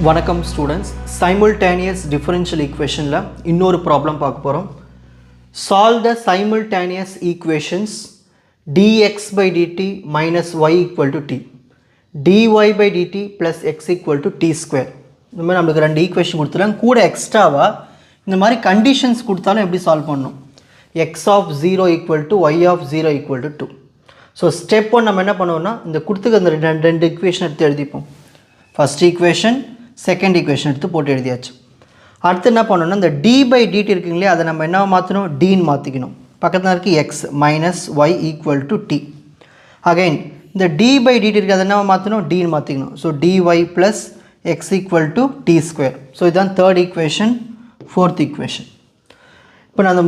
வணக்கம் students, simultaneous differential ஈக்குவேஷனில் இன்னொரு ப்ராப்ளம் பார்க்க போகிறோம். Solve the simultaneous equations dx by dt minus y equal to t, dy by dt plus x equal to t square. இந்த மாதிரி நம்மளுக்கு ரெண்டு ஈக்குவேஷன் கொடுத்துருக்காங்க. கூட எக்ஸ்ட்ராவாக இந்த மாதிரி கண்டிஷன்ஸ் கொடுத்தாலும் எப்படி சால்வ் பண்ணணும்? x of 0 equal to y of 0 equal to 2. So step 1 நம்ம என்ன பண்ணுவோம்னா, இந்த கொடுத்துக்க அந்த ரெண்டு ஈக்குவேஷன் எடுத்து எழுதிப்போம். ஃபஸ்ட் ஈக்குவேஷன், செகண்ட் ஈக்குவேஷன் எடுத்து போட்டு எழுதியாச்சு. அடுத்து என்ன பண்ணணும்னா, இந்த d by dt இருக்குங்களே, அதை நம்ம என்ன மாற்றணும்? dன்னு மாற்றிக்கணும். பக்கத்தில் இருக்குது x minus y equal to t. Again இந்த d by dt இருக்குது, அதை என்ன மாற்றணும்? dன்னு மாற்றிக்கணும். So dy plus x equal to t square. So இதுதான் தேர்ட் ஈக்குவேஷன். Fourth equation. இப்போ நான் அந்த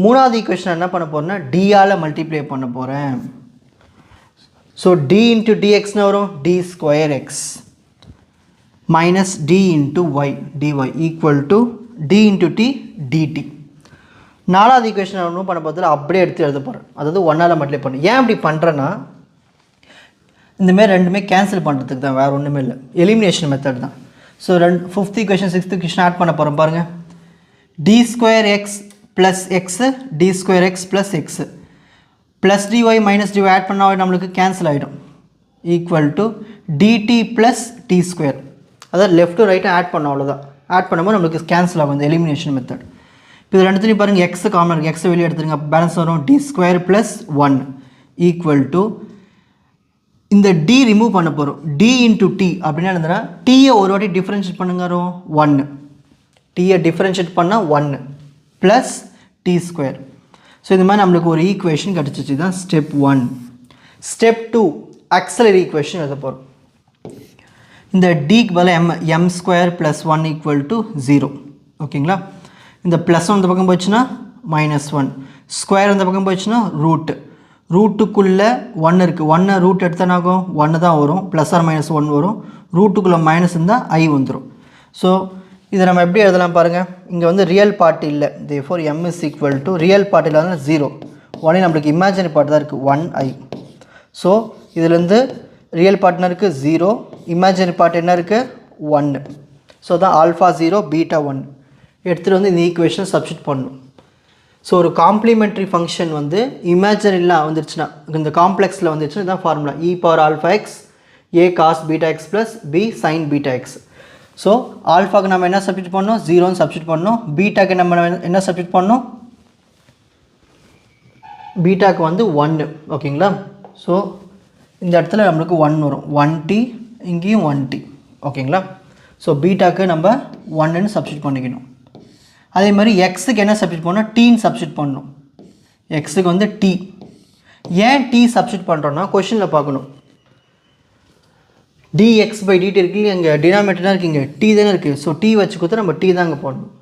மூணாவது ஈக்குவேஷன் என்ன பண்ண போகிறேன்னா, d-ஆல் மல்டிப்ளை பண்ண போகிறேன். ஸோ d into dxன்னு வரும், d square x minus d into y dy equal to d into t dt. நாலாவது ஈக்குவேஷன் ஒன்றும் பண்ண போகிறதுல அப்படியே எடுத்து எழுத போகிறேன். அதாவது ஒன்றால் மல்டிப்ளை பண்ணு. ஏன் அப்படி பண்ணுறேன்னா, இந்தமாரி ரெண்டுமே கேன்சல் பண்ணுறதுக்கு தான், வேறு ஒன்றுமே இல்லை. எலிமினேஷன் மெத்தட் தான். So fifth equation sixth equation add பண்ண போகிறோம் பாருங்கள். d square x plus x d square x plus x plus dy minus dy add பண்ணால் நம்மளுக்கு கேன்சல் ஆகிடும். Equal to dt plus t square. அதாவது லெஃப்ட் டு ரைட்டு ஆட் பண்ணோம், அவ்வளோதான். Add பண்ணும்போது நம்மளுக்கு கேன்சல் ஆகும், இந்த எலிமினேஷன் மெத்தட். இப்போ இது ரெண்டுத்தையும் பாருங்கள், எக்ஸ் காமன் இருக்குது, எக்ஸை வெளியே எடுத்துருங்க, பேலன்ஸ் வரும் t square plus 1 equal to இந்த டி ரிமூவ் பண்ண போகிறோம். டி இன்ட்டு டி அப்படின்னா என்னதுன்னா, டீயை ஒரு வாட்டி டிஃப்ரென்ஷியேட் பண்ணுங்க, வரும் 1. டீயை டிஃப்ரென்ஷியேட் பண்ணால் 1 ப்ளஸ் டி ஸ்கொயர். ஸோ இந்த மாதிரி நம்மளுக்கு ஒரு ஈக்குவேஷன் கிடச்சிச்சு. தான் ஸ்டெப் 1. ஸ்டெப் 2 ஆக்ஸிலரி ஈக்குவேஷன் எழுத போகிறோம். இந்த டிக்கு பதில் M square plus 1 equal to 0. ஓகேங்களா? இந்த ப்ளஸ் இந்த பக்கம் போச்சுன்னா -1, ஸ்கொயர் இந்த பக்கம் போச்சுன்னா ரூட்டுக்குள்ளே 1 இருக்குது. 1 ரூட் எடுத்தானாகும் 1 தான் வரும், ப்ளஸ் ஆர் -1 வரும். ரூட்டுக்குள்ளே மைனஸ் இருந்தால் ஐ வந்துடும். ஸோ இதை நம்ம எப்படி எழுதலாம் பாருங்கள். இங்கே வந்து ரியல் பார்ட் இல்லை, therefore m is equal to real part இல்லாத 0. 1 நம்மளுக்கு இமேஜினரி பார்ட் தான் இருக்குது, 1i. ஸோ இதுலேருந்து ரியல் பார்ட்னர் இருக்குது 0, இமேஜினரி பார்ட் என்ன இருக்குது 1. ஸோ தான் ஆல்ஃபா 0 பீட்டா 1 எடுத்துகிட்டு வந்து இந்த ஈக்குவேஷனை சப்ஸ்டிட் பண்ணணும். ஸோ ஒரு காம்ப்ளிமெண்ட்ரி ஃபங்க்ஷன் வந்து இமேஜினரிலாம் வந்துருச்சுன்னா, இந்த காம்ப்ளெக்ஸில் வந்துருச்சுன்னா இதுதான் formula. e power alpha x a cos beta x plus b sine beta x. So ஆல்ஃபாக்கு நம்ம என்ன சப்ஸ்டிட் பண்ணணும்? 0ன்னு சப்ஸ்டிட் பண்ணணும். பீட்டாக்கு நம்ம என்ன சப்ஸ்டிட் பண்ணணும்? பீட்டாக்கு வந்து 1. ஓகேங்களா? ஸோ இந்த இடத்துல நம்மளுக்கு 1 வரும், 1t, இங்கேயும் 1t. ஓகேங்களா? ஸோ பீட்டாக்கு நம்ம 1ன்னு சப்ஸ்டிட் பண்ணிக்கணும். அதே மாதிரி எக்ஸுக்கு என்ன சப்ஸ்டிட் பண்ணணும்? டீன்னு சப்ஸ்டிட் பண்ணணும். எக்ஸுக்கு வந்து டி. ஏன் டி சப்ஸ்டிட் பண்ணுறோன்னா, கொஷனில் பார்க்கணும். dx by dt இருக்குது, இங்கே டினாமினேட்டர் தான் இருக்குது, இங்கே டி தானே இருக்குது. ஸோ டி வச்சு கொடுத்தா நம்ம டி தான் இங்கே போடணும்.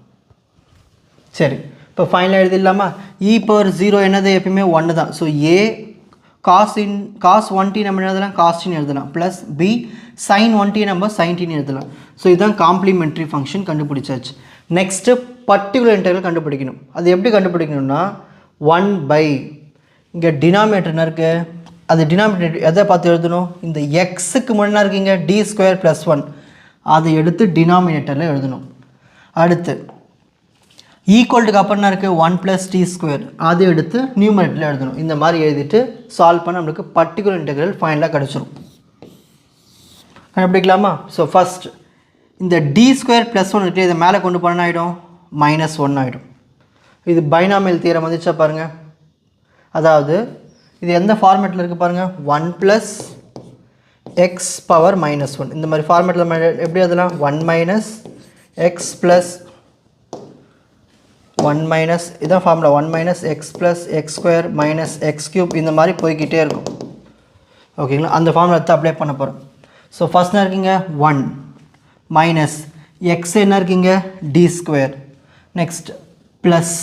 சரி, இப்போ ஃபைனலாக எழுதிடலாமா? e பவர் 0 என்னது? எப்பயுமே 1 தான். ஸோ ஏ காஸ் 1t நம்ம எழுதலாம், காஸ்டின்னு எழுதலாம், ப்ளஸ் பி சைன் 1t நம்ம சைன் டின்னு எழுதலாம். ஸோ இதுதான் காம்ப்ளிமெண்ட்ரி ஃபங்க்ஷன் கண்டுபிடிச்சாச்சு. நெக்ஸ்ட்டு பர்டிகுலர் இன்டெக்ரல் கண்டுபிடிக்கணும். அது எப்படி கண்டுபிடிக்கணும்னா, 1 இங்கே டினாமினேட்டர் என்ன இருக்குது, அது டினாமினேட்டர் எதை பார்த்து எழுதணும்? இந்த எக்ஸுக்கு முன்னாடி இருக்குங்க டி ஸ்கொயர் ப்ளஸ் 1, அதை எடுத்து டினாமினேட்டரில் எழுதணும். அடுத்து ஈக்குவல்ட்டுக்கு அப்புறம் என்ன இருக்குது? 1 ப்ளஸ் டி ஸ்கொயர், அதை எடுத்து நியூமரேட்டரில் எழுதணும். இந்த மாதிரி எழுதிட்டு சால்வ் பண்ண நம்மளுக்கு பர்டிகுலர் இன்டெக்ரல் ஃபைனலாக கிடச்சிரும். கண்டுபிடிக்கலாமா? ஸோ ஃபஸ்ட் இந்த டி ஸ்கொயர் ப்ளஸ் 1 இருக்குது, இதை மேலே கொண்டு போனால் ஆகிடும் -1 ஆகிடும். இது பைனாமியல் தியரம் வந்துச்சா பாருங்கள். அதாவது இது எந்த ஃபார்மேட்டில் இருக்குது பாருங்கள், 1 ப்ளஸ் எக்ஸ் பவர் -1. இந்த மாதிரி ஃபார்மேட்டில் நம்ம எப்படி எழுதலாம்? 1 மைனஸ் எக்ஸ் ப்ளஸ் 1 மைனஸ், இதான் formula, 1 minus X plus X square minus X cube, இந்த மாதிரி போய்கிட்டே இருக்கும். ஓகேங்களா? அந்த ஃபார்முலா எடுத்து அப்ளை பண்ண போகிறோம். ஸோ ஃபஸ்ட் என்ன இருக்குங்க? 1 மைனஸ் எக்ஸ் என்ன இருக்குங்க? T square. நெக்ஸ்ட் ப்ளஸ்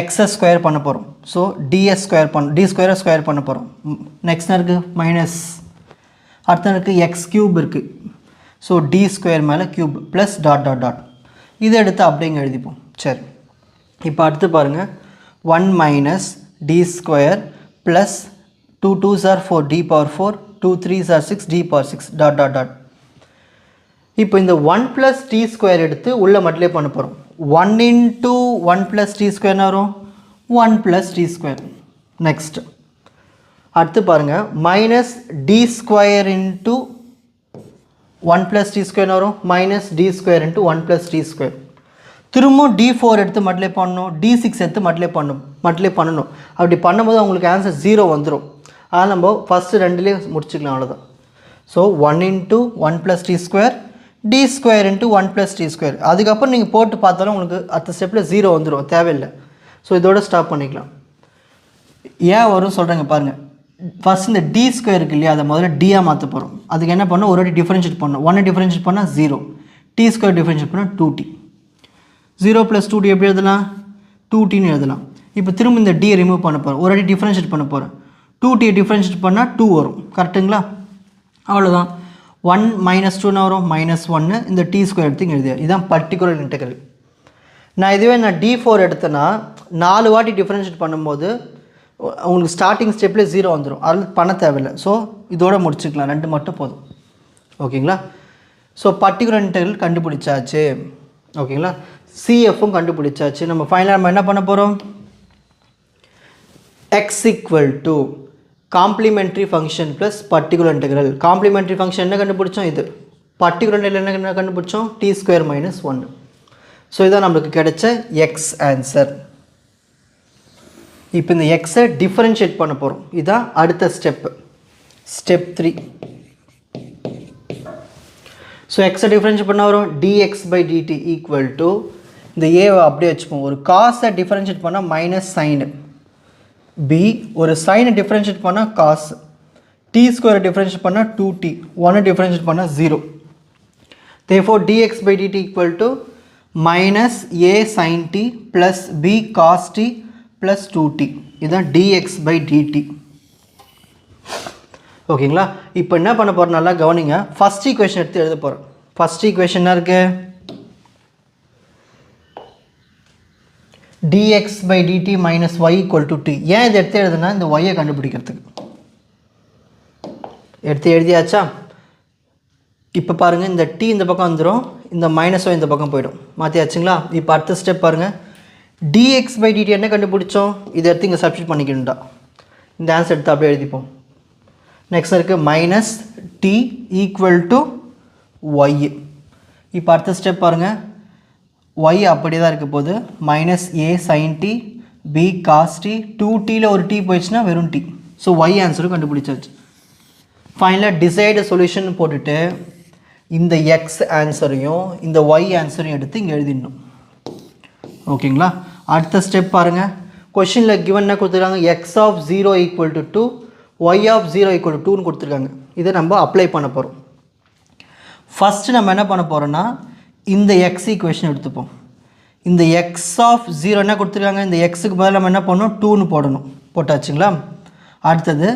எக்ஸை ஸ்கொயர் பண்ண போகிறோம். ஸோ டிஎஸ் ஸ்கொயர் டி ஸ்கொயரை ஸ்கொயர் பண்ண போகிறோம். நெக்ஸ்ட் என்ன இருக்குது? மைனஸ். அடுத்த இருக்குது எக்ஸ் க்யூப் இருக்குது. ஸோ டி ஸ்கொயர் மேலே cube plus dot dot dot. இதை எடுத்து அப்படிங்க எழுதிப்போம். சரி, இப்போ அடுத்து பாருங்கள், 1 minus t square plus 2 2s are 4 d power 4, 2 3s are 6 d power 6 dot dot dot. இப்போ இந்த 1 + t² எடுத்து உள்ளே மல்டிப்ளை பண்ண போகிறோம். 1 × 1 + t² வரும் 1 + t². நெக்ஸ்ட் அடுத்து பாருங்கள் -d² × 1 + t² வரும் -d² × 1 + t². திரும்பவும் d4 எடுத்து மல்டிப்ளை பண்ணணும், d6 எடுத்து மல்டிப்ளை பண்ணணும். அப்படி பண்ணும்போது உங்களுக்கு ஆன்சர் 0 வந்துடும். அதனால் நம்ம ஃபஸ்ட்டு ரெண்டுலேயே முடிச்சுக்கலாம், அவ்வளோதான். So 1 × 1 + t², d² × 1 + t². அதுக்கப்புறம் நீங்கள் போட்டு பார்த்தாலும் உங்களுக்கு அடுத்த ஸ்டெப்பில் 0 வந்துடும், தேவையில்லை. ஸோ இதோட ஸ்டாப் பண்ணிக்கலாம். ஏன் வரும் சொல்கிறேங்க பாருங்கள். ஃபஸ்ட் இந்த d² இருக்கு இல்லையா, அதை முதல்ல d-ஆக மாற்ற போகிறோம். அதுக்கு என்ன பண்ணணும், ஒரு வாட்டி டிஃபரன்ஷியேட் பண்ணணும். 1 டிஃபரன்ஷியேட் பண்ணால் 0, t² டிஃபரன்ஷியேட் பண்ணால் 2t. 0 + 2t எப்படி எழுதலாம், 2tன்னு எழுதலாம். இப்போ திரும்ப இந்த d ரிமூவ் பண்ண போகிறோம், ஒரு வாட்டி டிஃபரன்ஷியேட் பண்ண போகிறேன். 2t டிஃபரன்ஷியேட் பண்ணால் 2 வரும், கரெக்டுங்களா? அவ்வளோதான். 1 - 2 வரும் -1. இந்த t² எடுத்து இங்கே எழுதியா, இதுதான் பர்டிகுலர் இன்டெக்ரல். நான் இதுவே d4 எடுத்தேன்னா 4 வாட்டி டிஃபரன்ஷியேட் பண்ணும்போது உங்களுக்கு ஸ்டார்டிங் ஸ்டெப்பில் 0 வந்துடும். அது பண்ண தேவையில்லை. ஸோ இதோட முடிச்சுக்கலாம், 2 மட்டும் போதும். ஓகேங்களா? ஸோ பர்டிகுலர் இன்டெக்ரல் கண்டுபிடிச்சாச்சு. ஓகேங்களா? சிஎஃப்பும் கண்டுபிடிச்சாச்சு. நம்ம ஃபைனலாக நம்ம என்ன பண்ண போகிறோம், x = complimentary function plus particular integral. Complimentary function என்ன கண்டுபிடிச்சோம், இது. பர்டிகுலர் இன்டெக்ரல் என்ன கண்டுபிடிச்சோம், t² - 1. ஸோ இதான் நம்மளுக்கு கிடைச்ச எக்ஸ் ஆன்சர். இப்போ இந்த எக்ஸை டிஃபரன்ஷியேட் பண்ண போகிறோம். இதுதான் அடுத்த ஸ்டெப்பு, ஸ்டெப் 3. ஸோ எக்ஸை டிஃபரன்ஷியேட் பண்ண வரும் dx/dt = இந்த ஏவை அப்படியே வச்சுப்போம். ஒரு காசை டிஃபரன்ஷியேட் பண்ணால் -sin b, ஒரு சைனை டிஃபரன்ஷியேட் பண்ணால் காஸ், t² டிஃபரன்ஷியேட் பண்ணால் 2t, 1 டிஃபரன்ஷியேட் பண்ணால் 0. therefore dx/dt = -a sin t + b cos t + 2t. இதுதான் dx/dt. ஓகேங்களா? இப்போ என்ன பண்ண போகிறோம், நல்லா கவனிங்க. ஃபஸ்ட் ஈக்குவேஷன் எடுத்து எழுத போகிறோம். ஃபஸ்ட் ஈக்குவேஷன் என்ன இருக்குது, dx/dt - y = t. ஏன் இதை எடுத்து எழுதுனா, இந்த y-ஐ கண்டுபிடிக்கிறதுக்கு. எடுத்து எழுதியாச்சா? இப்போ பாருங்கள், இந்த t இந்த பக்கம் வந்துடும், இந்த -y இந்த பக்கம் போயிடும். மாற்றியாச்சுங்களா? இப்போ அடுத்த ஸ்டெப் பாருங்கள். dx/dt என்ன கண்டுபிடிச்சோம், இதை எடுத்து இங்கே சப்ஸ்டிட் பண்ணிக்கணும்டா. இந்த ஆன்சர் எடுத்து அப்படியே எழுதிப்போம். நெக்ஸ்ட் இருக்குது -t = y. இப்போ அடுத்த ஸ்டெப் பாருங்கள், y அப்படியே தான் இருக்க போது, -a sin t b cos t, 2tயில் ஒரு t போயிடுச்சுன்னா வெறும் t. ஸோ y ஆன்சரும் கண்டுபிடிச்சாச்சு. ஃபைனலாக டிசைடு சொல்யூஷன் போட்டுட்டு இந்த x ஆன்சரையும் இந்த y ஆன்சரையும் எடுத்து இங்கே எழுதிடணும். ஓகேங்களா? அடுத்த ஸ்டெப் பாருங்கள். கொஷினில் கிவன் என்ன கொடுத்துருக்காங்க, x(0 = 2, y(0 = 2ன்னு கொடுத்துருக்காங்க. இதை நம்ம அப்ளை பண்ண போகிறோம். ஃபஸ்ட்டு நம்ம என்ன பண்ண போகிறோன்னா, இந்த x ஈக்குவேஷன் எடுத்துப்போம். இந்த x(0) என்ன கொடுத்துருக்காங்க, இந்த xக்கு பதில் நம்ம என்ன பண்ணணும், 2ன்னு போடணும். போட்டாச்சுங்களா? அடுத்தது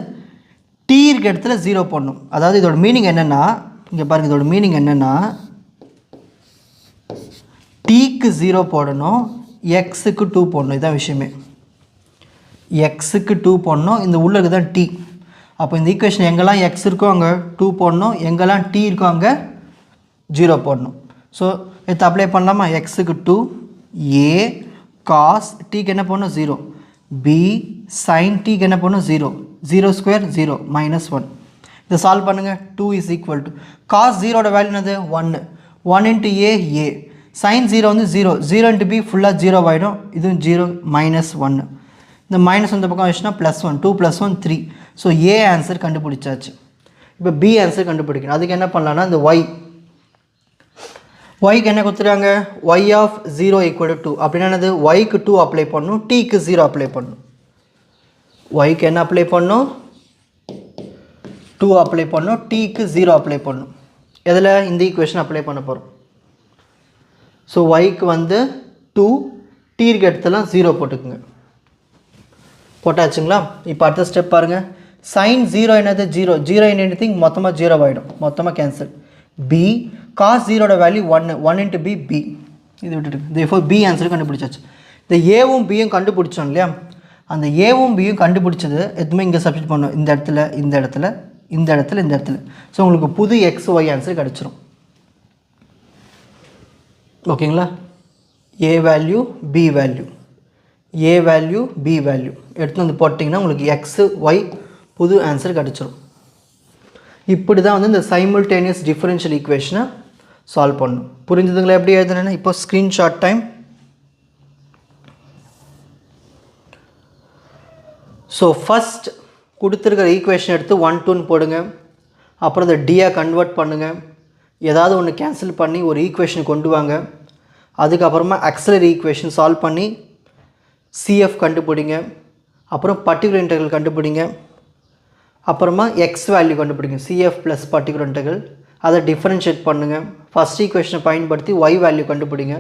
t இருக்க இடத்துல 0 போடணும். அதாவது இதோட மீனிங் என்னென்னா, இங்கே பாருங்கள், இதோட மீனிங் என்னென்னா, tக்கு 0 போடணும், xக்கு 2 போடணும். இதுதான் விஷயமே. xக்கு 2 போடணும், இந்த உள்ளுக்கு தான் t. அப்போ இந்த ஈக்குவேஷன் எங்கெல்லாம் x இருக்கோ அங்கே 2 போடணும், எங்கெல்லாம் t இருக்கோ அங்கே 0 போடணும். ஸோ இதை அப்ளை பண்ணலாமா? xக்கு 2, a cos tக்கு என்ன போடணும் 0, b sin tக்கு என்ன போடணும் 0, 0² 0 -1. இதை சால்வ் பண்ணுங்கள். 2 = cos 0ஓட வேல்யூ என்னது 1, 1 × a, sin 0 வந்து 0, 0 × b ஃபுல்லாக 0 ஆகிடும். இதுவும் 0 -1. இந்த மைனஸ் இந்த பக்கம் வச்சுன்னா +1, 2 + 1 3. ஸோ ஏ ஆன்சர் கண்டுபிடிச்சாச்சு. இப்போ பி ஆன்சர் கண்டுபிடிக்கணும். அதுக்கு என்ன பண்ணலான்னா, இந்த ஒய்க்கு என்ன கொடுத்துருக்காங்க, y(0 = 2). அப்படின்னா என்னது, ஒய்க்கு 2 அப்ளை பண்ணணும், டீக்கு 0 அப்ளை பண்ணணும். ஒய்க்கு என்ன அப்ளை பண்ணணும், 2 அப்ளை பண்ணணும், டீக்கு 0 அப்ளை பண்ணணும். எதில், இந்த ஈக்குவேஷன் அப்ளை பண்ண போகிறோம். ஸோ ஒய்க்கு வந்து 2, டி இருக்க இடத்துலாம் 0 போட்டுக்குங்க. போட்டாச்சுங்களா? இப்போ அடுத்த ஸ்டெப் பாருங்கள். sin 0 என்னது 0, 0 in anything மொத்தமாக 0 ஆகிடும், மொத்தமாக கேன்சல். b cos 0ஓட வேல்யூ 1, 1 × b, b. இது விட்டுட்டு therefore b ஆன்சர் கண்டுபிடிச்சாச்சு. இந்த ஏவும் பியும் கண்டுபிடிச்சோம் இல்லையா, அந்த ஏவும் பியும் கண்டுபிடிச்சது எதுவுமே இங்கே சப்ஸ்டிட் பண்ணணும். இந்த இடத்துல, இந்த இடத்துல, இந்த இடத்துல, இந்த இடத்துல. ஸோ உங்களுக்கு புது x y ஆன்சர் கிடச்சிரும். ஓகேங்களா, A value B value, A value B value எடுத்து வந்து போட்டிங்கன்னா உங்களுக்கு எக்ஸு ஒய் புது ஆன்சர் கிடச்சிரும். இப்படி தான் வந்து இந்த சைமல்டேனியஸ் டிஃபரன்ஷியல் ஈக்குவேஷனை சால்வ் பண்ணணும். புரிஞ்சுதுங்களா எப்படி எழுதுனேன்னா? இப்போ ஸ்க்ரீன்ஷாட் டைம். ஸோ ஃபஸ்ட் கொடுத்துருக்கிற ஈக்குவேஷன் எடுத்து 1 2ன்னு போடுங்க. அப்புறம் இந்த டியை கன்வெர்ட் பண்ணுங்கள். ஏதாவது ஒன்று கேன்சல் பண்ணி ஒரு ஈக்குவேஷன் கொண்டு வாங்க. அதுக்கப்புறமா ஆக்ஸிலரி ஈக்குவேஷன் சால்வ் பண்ணி சிஎஃப் கண்டுபிடிங்க. அப்புறம் பர்டிகுலர் இன்டெக்ரல் கண்டுபிடிங்க. அப்புறமா எக்ஸ் வேல்யூ கண்டுபிடிங்க, சிஎஃப் ப்ளஸ் பர்டிகுலர் இன்டெக்ரல். அதை டிஃபரன்ஷியேட் பண்ணுங்கள். ஃபஸ்ட் ஈக்குவேஷனை பயன்படுத்தி ஒய் வேல்யூ கண்டுபிடிங்க.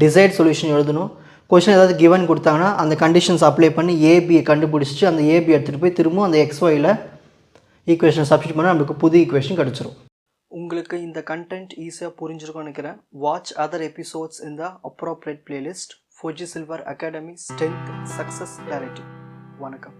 டிசைட் சொல்யூஷன் எழுதணும். கொஷின் ஏதாவது கிவன் கொடுத்தாங்கன்னா அந்த கண்டிஷன்ஸ் அப்ளை பண்ணி ஏபியை கண்டுபிடிச்சிட்டு அந்த ஏபி எடுத்துகிட்டு போய் திரும்பவும் அந்த எக்ஸ்ஒயில் ஈக்குவேஷனை சப்ஸ்டிட் பண்ணால் நம்மளுக்கு புது ஈக்குவேஷன் கிடச்சிரும். உங்களுக்கு இந்த கண்டென்ட் ஈஸியாக புரிஞ்சிருக்கும்னு நினைக்கிறேன். வாட்ச் அதர் எபிசோட்ஸ் இன் த appropriate playlist. Four G silver academy strength success directive. வணக்கம்.